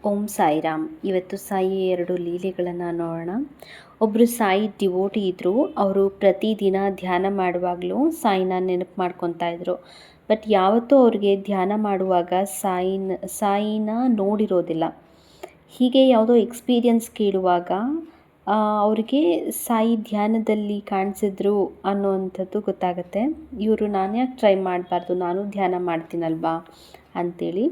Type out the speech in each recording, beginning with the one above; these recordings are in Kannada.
ಓಂ ಸಾಯಿರಾಮ್. ಇವತ್ತು ಸಾಯಿ 2 ಲೀಲೆಗಳನ್ನು ನೋಡೋಣ. ಒಬ್ಬರು ಸಾಯಿ ಡಿವೋಟಿ ಇದ್ದರು. ಅವರು ಪ್ರತಿದಿನ ಧ್ಯಾನ ಮಾಡುವಾಗಲೂ ಸಾಯಿನ ನೆನಪು ಮಾಡ್ಕೊತಾ ಇದ್ರು. ಬಟ್ ಯಾವತ್ತೂ ಅವ್ರಿಗೆ ಧ್ಯಾನ ಮಾಡುವಾಗ ಸಾಯಿನ ನೋಡಿರೋದಿಲ್ಲ. ಹೀಗೆ ಯಾವುದೋ ಎಕ್ಸ್ಪೀರಿಯನ್ಸ್ ಕೇಳುವಾಗ ಅವರಿಗೆ ಸಾಯಿ ಧ್ಯಾನದಲ್ಲಿ ಕಾಣಿಸಿದ್ರು ಅನ್ನೋವಂಥದ್ದು ಗೊತ್ತಾಗುತ್ತೆ. ಇವರು ನಾನು ಯಾಕೆ ಟ್ರೈ ಮಾಡಬಾರ್ದು, ನಾನು ಧ್ಯಾನ ಮಾಡ್ತೀನಲ್ವಾ ಅಂಥೇಳಿ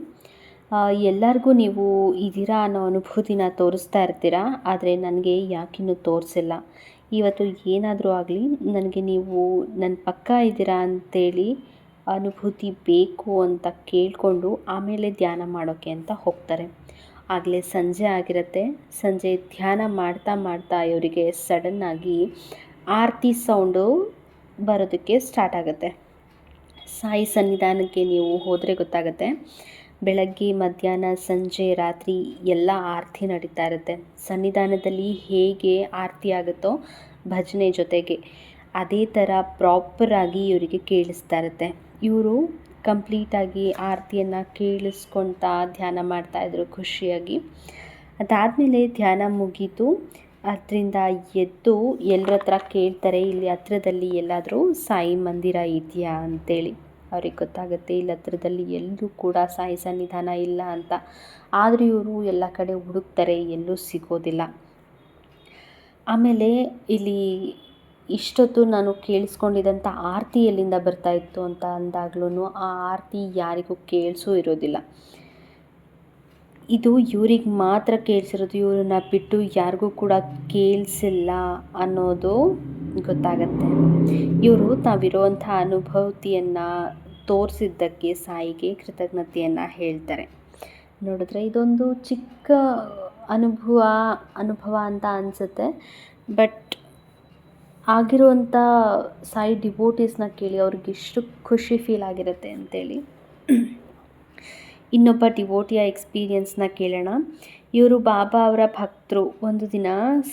ಎಲ್ಲರಿಗೂ ನೀವು ಇದ್ದೀರಾ ಅನ್ನೋ ಅನುಭೂತಿನ ತೋರಿಸ್ತಾ ಇರ್ತೀರ. ಆದರೆ ನನಗೆ ಯಾಕಿನ್ನೂ ತೋರಿಸಿಲ್ಲ. ಇವತ್ತು ಏನಾದರೂ ಆಗಲಿ ನನಗೆ ನೀವು ನನ್ನ ಪಕ್ಕ ಇದ್ದೀರಾ ಅಂಥೇಳಿ ಅನುಭೂತಿ ಬೇಕು ಅಂತ ಕೇಳಿಕೊಂಡು ಆಮೇಲೆ ಧ್ಯಾನ ಮಾಡೋಕ್ಕೆ ಅಂತ ಹೋಗ್ತಾರೆ. ಆಗಲೇ ಸಂಜೆ ಆಗಿರುತ್ತೆ. ಸಂಜೆ ಧ್ಯಾನ ಮಾಡ್ತಾ ಮಾಡ್ತಾ ಇವರಿಗೆ ಸಡನ್ನಾಗಿ ಆರತಿ ಸೌಂಡು ಬರೋದಕ್ಕೆ ಸ್ಟಾರ್ಟ್ ಆಗುತ್ತೆ. ಸಾಯಿ ಸನ್ನಿಧಾನಕ್ಕೆ ನೀವು ಹೋದರೆ ಗೊತ್ತಾಗುತ್ತೆ. ಬೆಳಗ್ಗೆ, ಮಧ್ಯಾಹ್ನ, ಸಂಜೆ, ರಾತ್ರಿ ಎಲ್ಲ ಆರತಿ ನಡೀತಾ ಇರುತ್ತೆ. ಸನ್ನಿಧಾನದಲ್ಲಿ ಹೇಗೆ ಆರತಿ ಆಗುತ್ತೋ ಭಜನೆ ಜೊತೆಗೆ ಅದೇ ಥರ ಪ್ರಾಪರಾಗಿ ಇವರಿಗೆ ಕೇಳಿಸ್ತಾ ಇರುತ್ತೆ. ಇವರು ಕಂಪ್ಲೀಟಾಗಿ ಆರತಿಯನ್ನು ಕೇಳಿಸ್ಕೊಳ್ತಾ ಧ್ಯಾನ ಮಾಡ್ತಾಯಿದ್ರು ಖುಷಿಯಾಗಿ. ಅದಾದಮೇಲೆ ಧ್ಯಾನ ಮುಗೀತು. ಅದರಿಂದ ಎದ್ದು ಎಲ್ಲರ ಹತ್ರ ಕೇಳ್ತಾರೆ, ಇಲ್ಲಿ ಹತ್ರದಲ್ಲಿ ಎಲ್ಲಾದರೂ ಸಾಯಿ ಮಂದಿರ ಇದೆಯಾ ಅಂತೇಳಿ. ಅವ್ರಿಗೆ ಗೊತ್ತಾಗುತ್ತೆ ಇಲ್ಲಿ ಹತ್ರದಲ್ಲಿ ಎಲ್ಲೂ ಕೂಡ ಸಾಯಿ ಸನ್ನಿಧಾನ ಇಲ್ಲ ಅಂತ. ಆದರೂ ಇವರು ಎಲ್ಲ ಕಡೆ ಹುಡುಕ್ತಾರೆ, ಎಲ್ಲೂ ಸಿಗೋದಿಲ್ಲ. ಆಮೇಲೆ ಇಲ್ಲಿ ಇಷ್ಟೊತ್ತು ನಾನು ಕೇಳಿಸ್ಕೊಂಡಿದ್ದಂಥ ಆರತಿ ಎಲ್ಲಿಂದ ಬರ್ತಾಯಿತ್ತು ಅಂತ ಅಂದಾಗ್ಲೂ ಆ ಆರತಿ ಯಾರಿಗೂ ಕೇಳಿಸೂ ಇರೋದಿಲ್ಲ. ಇದು ಇವ್ರಿಗೆ ಮಾತ್ರ ಕೇಳಿಸಿರೋದು, ಇವ್ರನ್ನ ಬಿಟ್ಟು ಯಾರಿಗೂ ಕೂಡ ಕೇಳಿಸಿಲ್ಲ ಅನ್ನೋದು ಗೊತ್ತಾಗತ್ತೆ. ಇವರು ತಾವಿರುವಂಥ ಅನುಭೂತಿಯನ್ನು ತೋರಿಸಿದ್ದಕ್ಕೆ ಸಾಯಿಗೆ ಕೃತಜ್ಞತೆಯನ್ನು ಹೇಳ್ತಾರೆ. ನೋಡಿದ್ರೆ ಇದೊಂದು ಚಿಕ್ಕ ಅನುಭವ ಅಂತ ಅನಿಸುತ್ತೆ. ಬಟ್ ಆಗಿರುವಂಥ ಸಾಯಿ ಡಿವೋಟೀಸ್ನ ಕೇಳಿ ಅವ್ರಿಗೆ ಎಷ್ಟು ಖುಷಿ ಫೀಲ್ ಆಗಿರುತ್ತೆ ಅಂತೇಳಿ. ಇನ್ನೊಬ್ಬ ಡಿವೋಟಿಯ ಎಕ್ಸ್ಪೀರಿಯನ್ಸ್ನ ಕೇಳೋಣ. ಇವರು ಬಾಬಾ ಅವರ ಭಕ್ತರು. ಒಂದು ದಿನ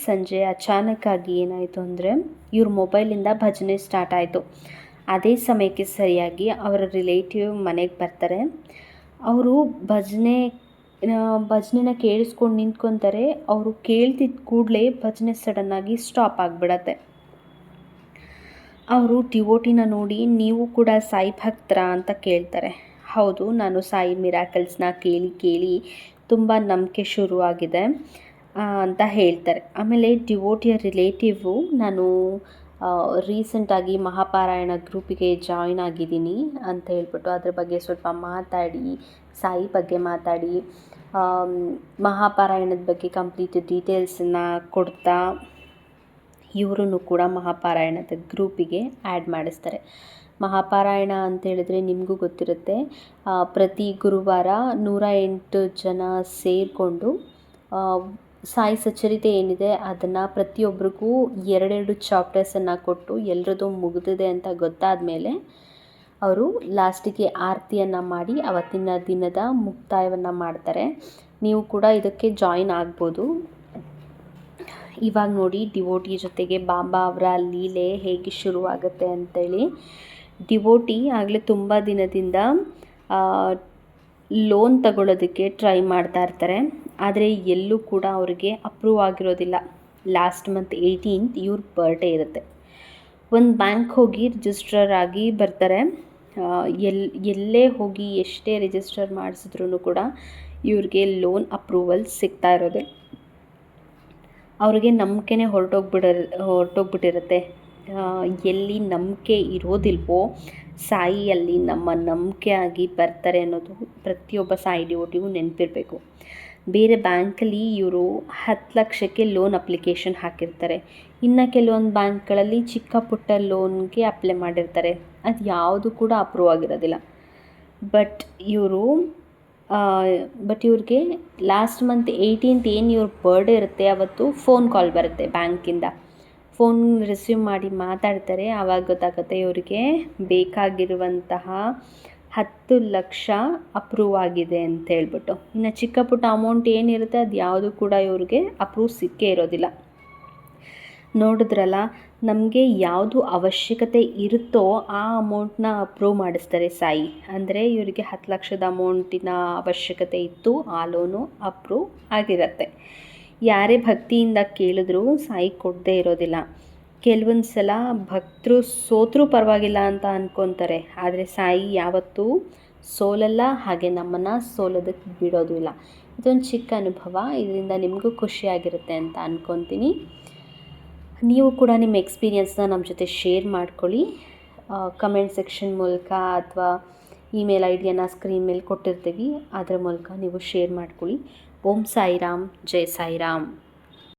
ಸಂಜೆ ಅಚಾನಕ್ಕಾಗಿ ಏನಾಯಿತು ಅಂದರೆ ಇವ್ರ ಮೊಬೈಲಿಂದ ಭಜನೆ ಸ್ಟಾರ್ಟ್ ಆಯಿತು. ಅದೇ ಸಮಯಕ್ಕೆ ಸರಿಯಾಗಿ ಅವರ ರಿಲೇಟಿವ್ ಮನೆಗೆ ಬರ್ತಾರೆ. ಅವರು ಭಜನೆನ ಕೇಳಿಸ್ಕೊಂಡು ನಿಂತ್ಕೊತಾರೆ. ಅವರು ಕೇಳ್ತಿದ್ದ ಕೂಡಲೇ ಭಜನೆ ಸಡನ್ನಾಗಿ ಸ್ಟಾಪ್ ಆಗಿಬಿಡತ್ತೆ. ಅವರು ಡಿವೋಟಿನ ನೋಡಿ, ನೀವು ಕೂಡ ಸಾಯಿ ಭಕ್ತರ ಅಂತ ಕೇಳ್ತಾರೆ. ಹೌದು, ನಾನು ಸಾಯಿ ಮಿರಾಕಲ್ಸ್ನ ಕೇಳಿ ತುಂಬ ನಂಬಿಕೆ ಶುರುವಾಗಿದೆ ಅಂತ ಹೇಳ್ತಾರೆ. ಆಮೇಲೆ ಡಿವೋಟಿಯ ರಿಲೇಟಿವು, ನಾನು ರೀಸೆಂಟಾಗಿ ಮಹಾಪಾರಾಯಣ ಗ್ರೂಪಿಗೆ ಜಾಯ್ನ್ ಆಗಿದ್ದೀನಿ ಅಂತ ಹೇಳ್ಬಿಟ್ಟು ಅದ್ರ ಬಗ್ಗೆ ಸ್ವಲ್ಪ ಮಾತಾಡಿ, ಸಾಯಿ ಬಗ್ಗೆ ಮಾತಾಡಿ, ಮಹಾಪಾರಾಯಣದ ಬಗ್ಗೆ ಕಂಪ್ಲೀಟ್ ಡೀಟೇಲ್ಸನ್ನು ಕೊಡ್ತಾ ಇವರೂ ಕೂಡ ಮಹಾಪಾರಾಯಣದ ಗ್ರೂಪಿಗೆ ಆ್ಯಡ್ ಮಾಡಿಸ್ತಾರೆ. ಮಹಾಪಾರಾಯಣ ಅಂತೇಳಿದ್ರೆ ನಿಮಗೂ ಗೊತ್ತಿರುತ್ತೆ. ಪ್ರತಿ ಗುರುವಾರ 108 ಜನ ಸೇರಿಕೊಂಡು ಸಾಯಿ ಸಚ್ಚರಿತೆ ಏನಿದೆ ಅದನ್ನು ಪ್ರತಿಯೊಬ್ಬರಿಗೂ 2 ಚಾಪ್ಟರ್ಸನ್ನು ಕೊಟ್ಟು ಎಲ್ಲರದ್ದು ಮುಗಿದಿದೆ ಅಂತ ಗೊತ್ತಾದ ಮೇಲೆ ಅವರು ಲಾಸ್ಟಿಗೆ ಆರತಿಯನ್ನು ಮಾಡಿ ಅವತ್ತಿನ ದಿನದ ಮುಕ್ತಾಯವನ್ನು ಮಾಡ್ತಾರೆ. ನೀವು ಕೂಡ ಇದಕ್ಕೆ ಜಾಯಿನ್ ಆಗ್ಬೋದು. ಇವಾಗ ನೋಡಿ ಡಿವೋಟಿ ಜೊತೆಗೆ ಬಾಬಾ ಅವರ ಲೀಲೆ ಹೇಗೆ ಶುರುವಾಗುತ್ತೆ ಅಂತೇಳಿ. ಡಿವೋಟಿ ಆಗಲೇ ತುಂಬ ದಿನದಿಂದ ಲೋನ್ ತಗೊಳ್ಳೋದಕ್ಕೆ ಟ್ರೈ ಮಾಡ್ತಾ ಇರ್ತಾರೆ. ಆದರೆ ಎಲ್ಲೂ ಕೂಡ ಅವರಿಗೆ ಅಪ್ರೂವ್ ಆಗಿರೋದಿಲ್ಲ. ಲಾಸ್ಟ್ ಮಂತ್ 18th ಇವ್ರ ಬರ್ಡೇ ಇರುತ್ತೆ. ಒಂದು ಬ್ಯಾಂಕ್ ಹೋಗಿ ರಿಜಿಸ್ಟರ್ ಆಗಿ ಬರ್ತಾರೆ. ಎಲ್ಲೇ ಹೋಗಿ ಎಷ್ಟೇ ರಿಜಿಸ್ಟರ್ ಮಾಡಿಸಿದ್ರೂ ಕೂಡ ಇವ್ರಿಗೆ ಲೋನ್ ಅಪ್ರೂವಲ್ ಸಿಗ್ತಾ ಇರೋದಿಲ್ಲ. ಅವ್ರಿಗೆ ನಂಬಿಕೆನೇ ಹೊರಟೋಗ್ಬಿಟ್ಟಿರುತ್ತೆ. ಎಲ್ಲಿ ನಂಬಿಕೆ ಇರೋದಿಲ್ವೋ ಸಾಯಿಯಲ್ಲಿ ನಮ್ಮ ನಂಬಿಕೆ ಆಗಿ ಬರ್ತಾರೆ ಅನ್ನೋದು ಪ್ರತಿಯೊಬ್ಬ ಸಾಯಿ ಡಿವೋಟಿಗೂ ನೆನಪಿರಬೇಕು. ಬೇರೆ ಬ್ಯಾಂಕಲ್ಲಿ ಇವರು 10 ಲಕ್ಷಕ್ಕೆ ಲೋನ್ ಅಪ್ಲಿಕೇಶನ್ ಹಾಕಿರ್ತಾರೆ. ಇನ್ನು ಕೆಲವೊಂದು ಬ್ಯಾಂಕ್ಗಳಲ್ಲಿ ಚಿಕ್ಕ ಪುಟ್ಟ ಲೋನ್ಗೆ ಅಪ್ಲೈ ಮಾಡಿರ್ತಾರೆ. ಅದು ಯಾವುದು ಕೂಡ ಅಪ್ರೂವ್ ಆಗಿರೋದಿಲ್ಲ. ಬಟ್ ಇವ್ರಿಗೆ ಲಾಸ್ಟ್ ಮಂತ್ 18th ಏನು ಇವ್ರ ಬರ್ಡೇ ಇರುತ್ತೆ ಅವತ್ತು ಫೋನ್ ಕಾಲ್ ಬರುತ್ತೆ ಬ್ಯಾಂಕಿಂದ. ಫೋನ್ ರಿಸೀವ್ ಮಾಡಿ ಮಾತಾಡ್ತಾರೆ. ಆವಾಗ ಗೊತ್ತಾಗುತ್ತೆ ಇವರಿಗೆ ಬೇಕಾಗಿರುವಂತಹ 10 ಲಕ್ಷ ಅಪ್ರೂವ್ ಆಗಿದೆ ಅಂತ ಹೇಳ್ಬಿಟ್ಟು. ಇನ್ನು ಚಿಕ್ಕ ಪುಟ್ಟ ಅಮೌಂಟ್ ಏನಿರುತ್ತೆ ಅದು ಯಾವುದು ಕೂಡ ಇವ್ರಿಗೆ ಅಪ್ರೂವ್ ಸಿಕ್ಕೇ ಇರೋದಿಲ್ಲ. ನೋಡಿದ್ರಲ್ಲ, ನಮಗೆ ಯಾವುದು ಅವಶ್ಯಕತೆ ಇರುತ್ತೋ ಆ ಅಮೌಂಟ್ನ ಅಪ್ರೂವ್ ಮಾಡಿಸ್ತಾರೆ ಸಾಯಿ. ಅಂದರೆ ಇವರಿಗೆ 10 ಲಕ್ಷದ ಅಮೌಂಟಿನ ಅವಶ್ಯಕತೆ ಇತ್ತು, ಆ ಲೋನು ಅಪ್ರೂವ್ ಆಗಿರುತ್ತೆ. ಯಾರೇ ಭಕ್ತಿಯಿಂದ ಕೇಳಿದ್ರೂ ಸಾಯಿ ಕೊಡದೇ ಇರೋದಿಲ್ಲ. ಕೆಲವೊಂದು ಸಲ ಭಕ್ತರು ಸೋತರೂ ಪರವಾಗಿಲ್ಲ ಅಂತ ಅಂದ್ಕೊತಾರೆ, ಆದರೆ ಸಾಯಿ ಯಾವತ್ತೂ ಸೋಲಲ್ಲ, ಹಾಗೆ ನಮ್ಮನ್ನು ಸೋಲೋದಕ್ಕೆ ಬಿಡೋದು ಇಲ್ಲ. ಇದೊಂದು ಚಿಕ್ಕ ಅನುಭವ, ಇದರಿಂದ ನಿಮಗೂ ಖುಷಿಯಾಗಿರುತ್ತೆ ಅಂತ ಅಂದ್ಕೊತೀನಿ. ನೀವು ಕೂಡ ನಿಮ್ಮ ಎಕ್ಸ್ಪೀರಿಯನ್ಸ್ನ ನಮ್ಮ ಜೊತೆ ಶೇರ್ ಮಾಡ್ಕೊಳ್ಳಿ. ಕಮೆಂಟ್ ಸೆಕ್ಷನ್ ಮೂಲಕ ಅಥವಾ ಇಮೇಲ್ ಐ ಡಿಯನ್ನು ಸ್ಕ್ರೀನ್ ಮೇಲೆ ಕೊಟ್ಟಿರ್ತೀವಿ, ಅದರ ಮೂಲಕ ನೀವು ಶೇರ್ ಮಾಡ್ಕೊಳ್ಳಿ. ಓಂ ಸಾಯಿರಾಮ್, ಜೈ ಸಾಯಿರಾಮ್.